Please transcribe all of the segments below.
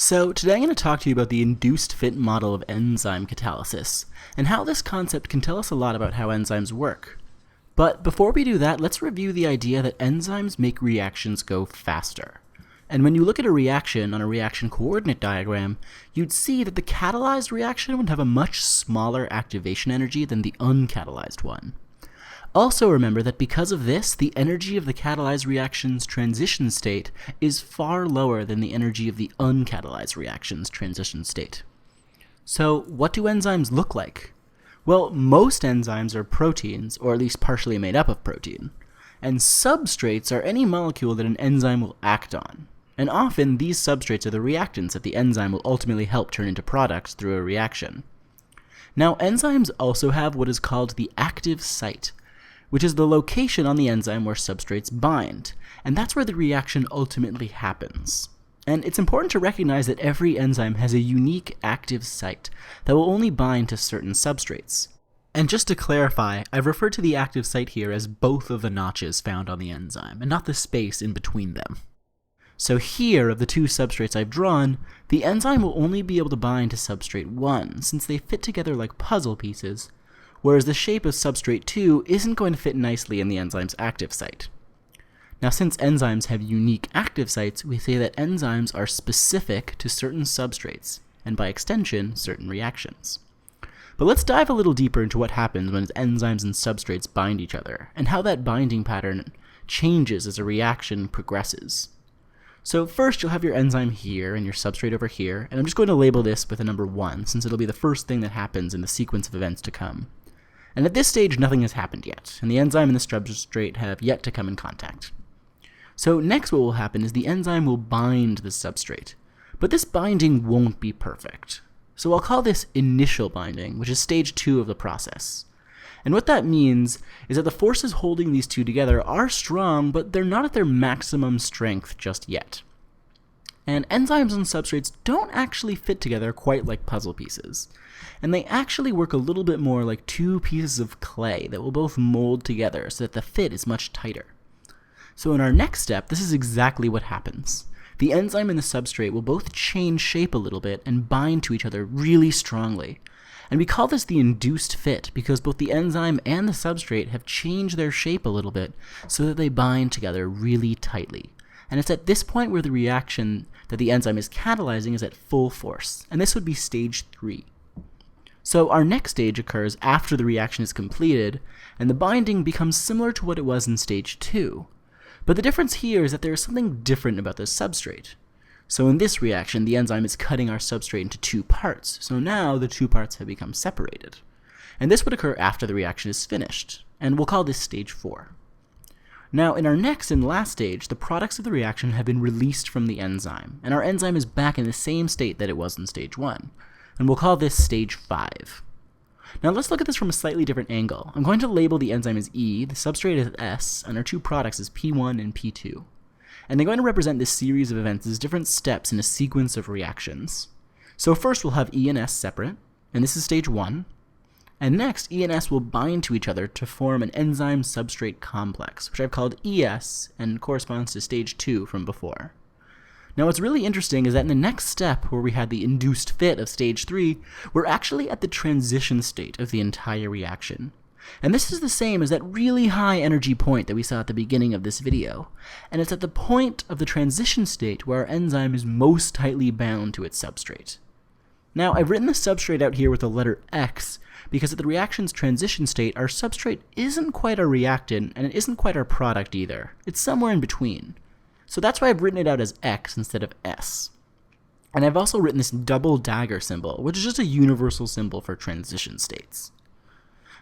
So today I'm going to talk to you about the induced fit model of enzyme catalysis, and how this concept can tell us a lot about how enzymes work. But before we do that, let's review the idea that enzymes make reactions go faster. And when you look at a reaction on a reaction coordinate diagram, you'd see that the catalyzed reaction would have a much smaller activation energy than the uncatalyzed one. Also remember that because of this, the energy of the catalyzed reaction's transition state is far lower than the energy of the uncatalyzed reaction's transition state. So what do enzymes look like? Well, most enzymes are proteins, or at least partially made up of protein. And substrates are any molecule that an enzyme will act on. And often, these substrates are the reactants that the enzyme will ultimately help turn into products through a reaction. Now, enzymes also have what is called the active site, which is the location on the enzyme where substrates bind, and that's where the reaction ultimately happens. And it's important to recognize that every enzyme has a unique active site that will only bind to certain substrates. And just to clarify, I've referred to the active site here as both of the notches found on the enzyme, and not the space in between them. So here, of the two substrates I've drawn, the enzyme will only be able to bind to substrate 1, since they fit together like puzzle pieces, whereas the shape of substrate 2 isn't going to fit nicely in the enzyme's active site. Now, since enzymes have unique active sites, we say that enzymes are specific to certain substrates, and by extension, certain reactions. But let's dive a little deeper into what happens when enzymes and substrates bind each other, and how that binding pattern changes as a reaction progresses. So first, you'll have your enzyme here and your substrate over here, and I'm just going to label this with a number 1, since it'll be the first thing that happens in the sequence of events to come. And at this stage, nothing has happened yet, and the enzyme and the substrate have yet to come in contact. So next what will happen is the enzyme will bind the substrate, but this binding won't be perfect. So I'll call this initial binding, which is stage 2 of the process. And what that means is that the forces holding these two together are strong, but they're not at their maximum strength just yet. And enzymes and substrates don't actually fit together quite like puzzle pieces. And they actually work a little bit more like two pieces of clay that will both mold together so that the fit is much tighter. So in our next step, this is exactly what happens. The enzyme and the substrate will both change shape a little bit and bind to each other really strongly. And we call this the induced fit because both the enzyme and the substrate have changed their shape a little bit so that they bind together really tightly. And it's at this point where the reaction that the enzyme is catalyzing is at full force, and this would be stage 3. So our next stage occurs after the reaction is completed, and the binding becomes similar to what it was in stage 2. But the difference here is that there is something different about the substrate. So in this reaction, the enzyme is cutting our substrate into 2 parts, so now the 2 parts have become separated. And this would occur after the reaction is finished, and we'll call this stage 4. Now, in our next and last stage, the products of the reaction have been released from the enzyme, and our enzyme is back in the same state that it was in stage 1, and we'll call this stage 5. Now let's look at this from a slightly different angle. I'm going to label the enzyme as E, the substrate as S, and our 2 products as P1 and P2. And they're going to represent this series of events as different steps in a sequence of reactions. So first we'll have E and S separate, and this is stage 1. And next, E and S will bind to each other to form an enzyme-substrate complex, which I've called ES, and corresponds to stage 2 from before. Now what's really interesting is that in the next step, where we had the induced fit of stage 3, we're actually at the transition state of the entire reaction. And this is the same as that really high energy point that we saw at the beginning of this video. And it's at the point of the transition state where our enzyme is most tightly bound to its substrate. Now I've written the substrate out here with the letter X because at the reaction's transition state, our substrate isn't quite our reactant and it isn't quite our product either. It's somewhere in between. So that's why I've written it out as X instead of S. And I've also written this double dagger symbol, which is just a universal symbol for transition states.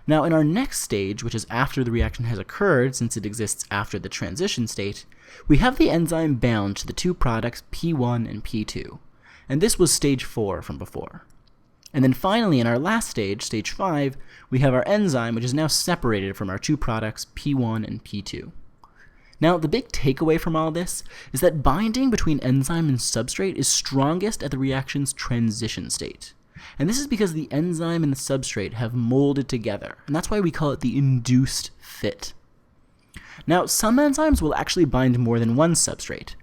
Now in our next stage, which is after the reaction has occurred, since it exists after the transition state, we have the enzyme bound to the 2 products P1 and P2. And this was stage 4 from before. And then finally in our last stage, stage 5, we have our enzyme, which is now separated from our 2 products P1 and P2. Now, the big takeaway from all this is that binding between enzyme and substrate is strongest at the reaction's transition state. And this is because the enzyme and the substrate have molded together, and that's why we call it the induced fit. Now, some enzymes will actually bind more than one substrate,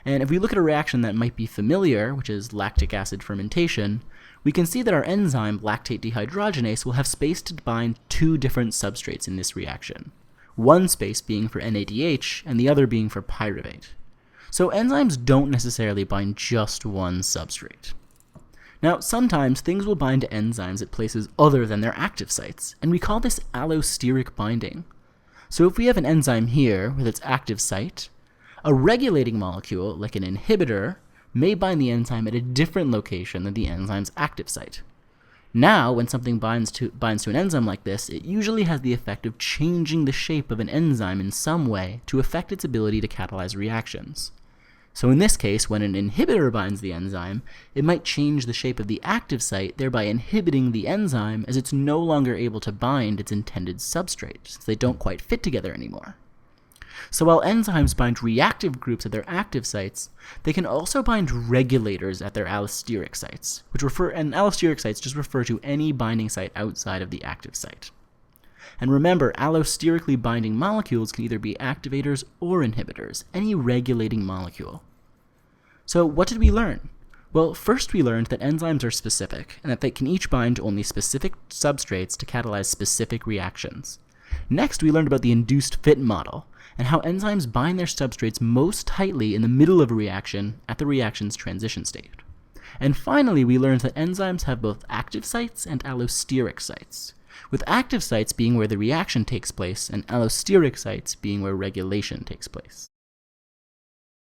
And if we look at a reaction that might be familiar, which is lactic acid fermentation, we can see that our enzyme, lactate dehydrogenase, will have space to bind two different substrates in this reaction. One space being for NADH and the other being for pyruvate. So enzymes don't necessarily bind just one substrate. Now, sometimes things will bind to enzymes at places other than their active sites, and we call this allosteric binding. So if we have an enzyme here with its active site, a regulating molecule, like an inhibitor, may bind the enzyme at a different location than the enzyme's active site. Now, when something binds to an enzyme like this, it usually has the effect of changing the shape of an enzyme in some way to affect its ability to catalyze reactions. So in this case, when an inhibitor binds the enzyme, it might change the shape of the active site, thereby inhibiting the enzyme as it's no longer able to bind its intended substrate, since they don't quite fit together anymore. So while enzymes bind reactive groups at their active sites, they can also bind regulators at their allosteric sites, and allosteric sites just refer to any binding site outside of the active site. And remember, allosterically binding molecules can either be activators or inhibitors, any regulating molecule. So what did we learn? Well, first we learned that enzymes are specific, and that they can each bind to only specific substrates to catalyze specific reactions. Next, we learned about the induced fit model, and how enzymes bind their substrates most tightly in the middle of a reaction at the reaction's transition state. And finally, we learned that enzymes have both active sites and allosteric sites, with active sites being where the reaction takes place and allosteric sites being where regulation takes place.